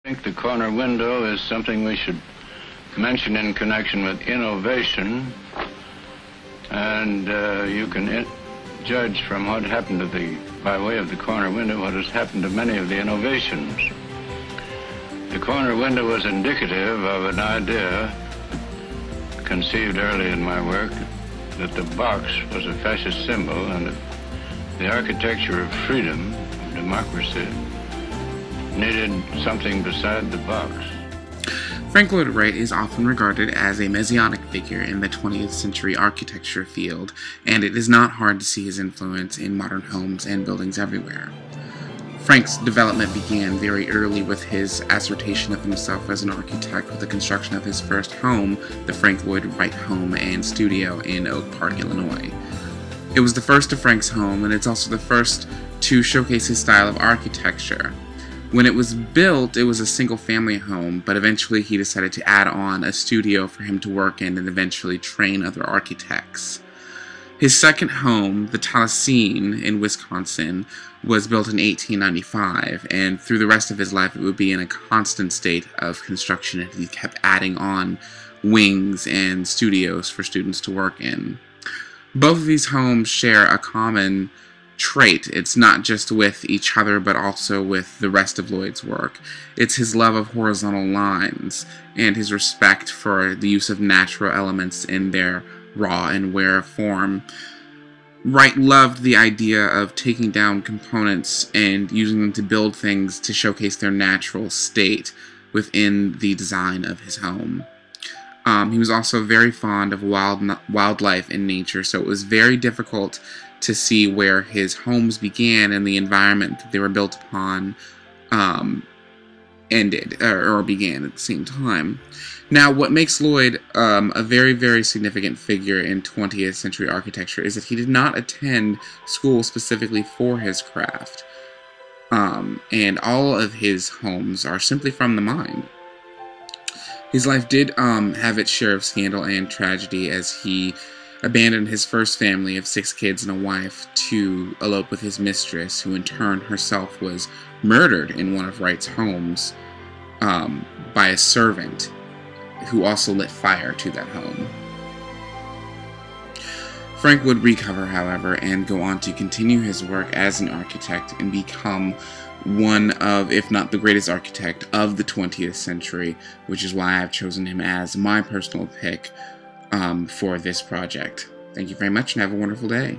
I think the corner window is something we should mention in connection with innovation, and you can judge from what happened to by way of the corner window, what has happened to many of the innovations. The corner window was indicative of an idea conceived early in my work, that the box was a fascist symbol and that the architecture of freedom, of democracy, needed something beside the box. Frank Lloyd Wright is often regarded as a messianic figure in the 20th century architecture field, and it is not hard to see his influence in modern homes and buildings everywhere. Frank's development began very early with his assertion of himself as an architect with the construction of his first home, the Frank Lloyd Wright home and studio in Oak Park, Illinois. It was the first of Frank's home, and it's also the first to showcase his style of architecture. When it was built, it was a single-family home, but eventually he decided to add on a studio for him to work in and eventually train other architects. His second home, the Taliesin in Wisconsin, was built in 1895, and through the rest of his life it would be in a constant state of construction, and he kept adding on wings and studios for students to work in. Both of these homes share a common trait. It's not just with each other, but also with the rest of Lloyd's work. It's his love of horizontal lines and his respect for the use of natural elements in their raw and rare form. Wright loved the idea of taking down components and using them to build things to showcase their natural state within the design of his home. He was also very fond of wildlife and nature, so it was very difficult to see where his homes began and the environment that they were built upon ended, or began at the same time. Now, what makes Lloyd a very, very significant figure in 20th century architecture is that he did not attend school specifically for his craft. And all of his homes are simply from the mind. His life did have its share of scandal and tragedy, as he abandoned his first family of 6 kids and a wife to elope with his mistress, who in turn herself was murdered in one of Wright's homes by a servant who also lit fire to that home. Frank would recover, however, and go on to continue his work as an architect and become one of, if not the greatest architect of the 20th century, which is why I've chosen him as my personal pick for this project. Thank you very much and have a wonderful day.